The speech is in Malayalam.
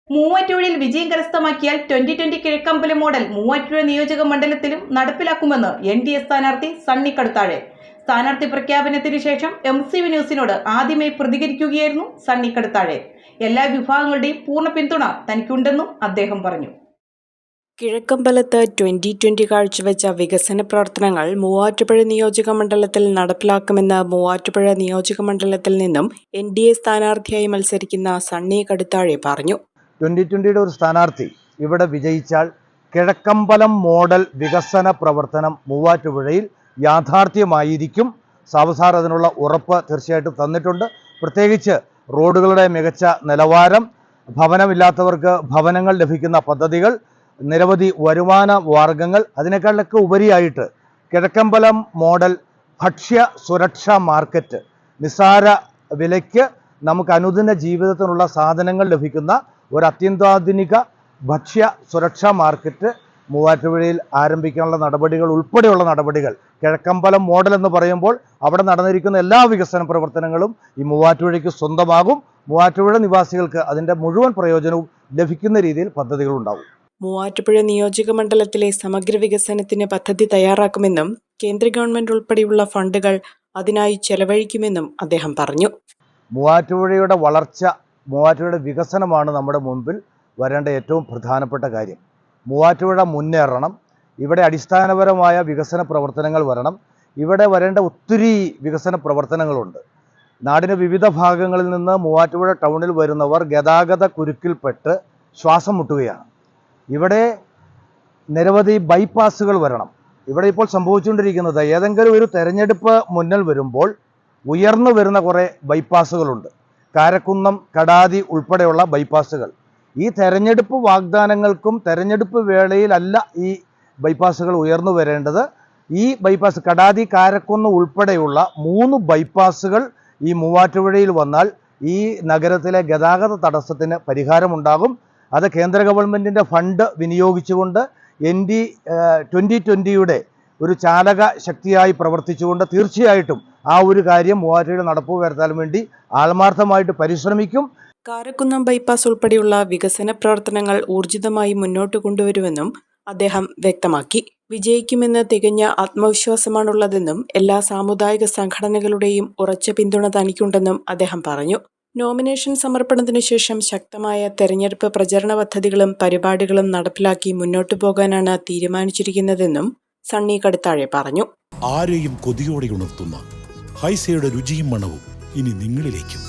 മൂവാറ്റുപുഴയിൽ വിജയം കരസ്ഥമാക്കിയാൽ 2020 കിഴക്കമ്പലം മോഡൽ മൂവാറ്റുപുഴ നിയോജക മണ്ഡലത്തിലും നടപ്പിലാക്കുമെന്ന് NDA സ്ഥാനാർത്ഥി സണ്ണി കടുത്താഴെ. സ്ഥാനാർത്ഥി പ്രഖ്യാപനത്തിന് ശേഷം MCV ന്യൂസിനോട് ആദ്യമായി പ്രതികരിക്കുകയായിരുന്നു സണ്ണി കടുത്താഴെ. എല്ലാ വിഭാഗങ്ങളുടെയും പൂർണ്ണ പിന്തുണ തനിക്കുണ്ടെന്നും അദ്ദേഹം പറഞ്ഞു. കിഴക്കമ്പലത്ത് 2020 കാഴ്ചവെച്ച വികസന പ്രവർത്തനങ്ങൾ മൂവാറ്റുപുഴ നിയോജക മണ്ഡലത്തിൽ നടപ്പിലാക്കുമെന്ന് മൂവാറ്റുപുഴ നിയോജക മണ്ഡലത്തിൽ നിന്നും NDA സ്ഥാനാർത്ഥിയായി മത്സരിക്കുന്ന സണ്ണി കടുത്താഴെ പറഞ്ഞു. 2020 ഒരു സ്ഥാനാർത്ഥി ഇവിടെ വിജയിച്ചാൽ കിഴക്കമ്പലം മോഡൽ വികസന പ്രവർത്തനം മൂവാറ്റുപുഴയിൽ യാഥാർത്ഥ്യമായിരിക്കും. സാബുസാർ അതിനുള്ള ഉറപ്പ് തീർച്ചയായിട്ടും തന്നിട്ടുണ്ട്. പ്രത്യേകിച്ച് റോഡുകളുടെ മികച്ച നിലവാരം, ഭവനമില്ലാത്തവർക്ക് ഭവനങ്ങൾ ലഭിക്കുന്ന പദ്ധതികൾ, നിരവധി വരുമാന മാർഗങ്ങൾ, അതിനേക്കാളൊക്കെ ഉപരിയായിട്ട് കിഴക്കമ്പലം മോഡൽ ഭക്ഷ്യ സുരക്ഷാ മാർക്കറ്റ്, നിസ്സാര വിലയ്ക്ക് നമുക്ക് അനുദിന ജീവിതത്തിനുള്ള സാധനങ്ങൾ ലഭിക്കുന്ന ഒരു അത്യന്താധുനിക ഭക്ഷ്യ സുരക്ഷാ മാർക്കറ്റ് മൂവാറ്റുപുഴയിൽ ആരംഭിക്കാനുള്ള നടപടികൾ ഉൾപ്പെടെയുള്ള നടപടികൾ, കിഴക്കമ്പലം മോഡൽ എന്ന് പറയുമ്പോൾ അവിടെ നടന്നിരിക്കുന്ന എല്ലാ വികസന പ്രവർത്തനങ്ങളും ഈ മൂവാറ്റുപുഴയ്ക്ക് സ്വന്തമാകും. മൂവാറ്റുപുഴ നിവാസികൾക്ക് അതിൻ്റെ മുഴുവൻ പ്രയോജനവും ലഭിക്കുന്ന രീതിയിൽ പദ്ധതികൾ ഉണ്ടാവും. മൂവാറ്റുപുഴ നിയോജക മണ്ഡലത്തിലെ സമഗ്ര വികസനത്തിന് പദ്ധതി തയ്യാറാക്കുമെന്നും കേന്ദ്ര ഗവൺമെന്റ് ഉൾപ്പെടെയുള്ള ഫണ്ടുകൾ അതിനായി ചെലവഴിക്കുമെന്നും അദ്ദേഹം പറഞ്ഞു. മൂവാറ്റുപുഴയുടെ വളർച്ച, മൂവാറ്റുപുഴയുടെ വികസനമാണ് നമ്മുടെ മുൻപിൽ വരേണ്ട ഏറ്റവും പ്രധാനപ്പെട്ട കാര്യം. മൂവാറ്റുപുഴ മുന്നേറണം. ഇവിടെ അടിസ്ഥാനപരമായ വികസന പ്രവർത്തനങ്ങൾ വരണം. ഇവിടെ വരേണ്ട ഒത്തിരി വികസന പ്രവർത്തനങ്ങളുണ്ട്. നാടിൻ്റെ വിവിധ ഭാഗങ്ങളിൽ നിന്ന് മൂവാറ്റുപുഴ ടൗണിൽ വരുന്നവർ ഗതാഗത കുരുക്കിൽപ്പെട്ട് ശ്വാസം മുട്ടുകയാണ്. ഇവിടെ നിരവധി ബൈപ്പാസുകൾ വരണം. ഇവിടെ ഇപ്പോൾ സംഭവിച്ചുകൊണ്ടിരിക്കുന്നത്, ഏതെങ്കിലും ഒരു തെരഞ്ഞെടുപ്പ് മുന്നിൽ വരുമ്പോൾ ഉയർന്നു വരുന്ന കുറേ ബൈപ്പാസുകളുണ്ട്. കാരക്കുന്നം, കടാതി ഉൾപ്പെടെയുള്ള ബൈപ്പാസുകൾ. ഈ തെരഞ്ഞെടുപ്പ് വാഗ്ദാനങ്ങൾക്കും തെരഞ്ഞെടുപ്പ് വേളയിലല്ല ഈ ബൈപ്പാസുകൾ ഉയർന്നു വരേണ്ടത്. ഈ ബൈപ്പാസ് കടാതി, കാരക്കുന്ന് ഉൾപ്പെടെയുള്ള 3 ബൈപ്പാസുകൾ ഈ മൂവാറ്റുപുഴയിൽ വന്നാൽ ഈ നഗരത്തിലെ ഗതാഗത തടസ്സത്തിന് പരിഹാരമുണ്ടാകും. അത് കേന്ദ്ര ഗവൺമെൻറ്റിൻ്റെ ഫണ്ട് വിനിയോഗിച്ചുകൊണ്ട് 2020 ഒരു ചാലക ശക്തിയായി പ്രവർത്തിച്ചുകൊണ്ട് തീർച്ചയായിട്ടും ആ ഒരു കാര്യം മൂവാറ്റുപുഴ നടപ്പു വരുത്താൻ വേണ്ടി ആത്മാർത്ഥമായിട്ട് പരിശ്രമിക്കും. കാരക്കുന്നം ബൈപ്പാസ് ഉൾപ്പെടെയുള്ള വികസന പ്രവർത്തനങ്ങൾ ഊർജിതമായി മുന്നോട്ട് കൊണ്ടുവരുമെന്നും അദ്ദേഹം വ്യക്തമാക്കി. വിജയിക്കുമെന്ന് തികഞ്ഞ ആത്മവിശ്വാസമാണുള്ളതെന്നും എല്ലാ സാമുദായിക സംഘടനകളുടെയും ഉറച്ച പിന്തുണ തനിക്കുണ്ടെന്നും അദ്ദേഹം പറഞ്ഞു. നോമിനേഷൻ സമർപ്പണത്തിനു ശേഷം ശക്തമായ തെരഞ്ഞെടുപ്പ് പ്രചരണ പദ്ധതികളും പരിപാടികളും നടപ്പിലാക്കി മുന്നോട്ടു പോകാനാണ് തീരുമാനിച്ചിരിക്കുന്നതെന്നും സണ്ണി കടുത്താഴെ പറഞ്ഞു. ആരെയും കൊതിയോടെ ഉണർത്തുന്ന ഹൈസയുടെ രുചിയും മണവും ഇനി നിങ്ങളിലേക്കും.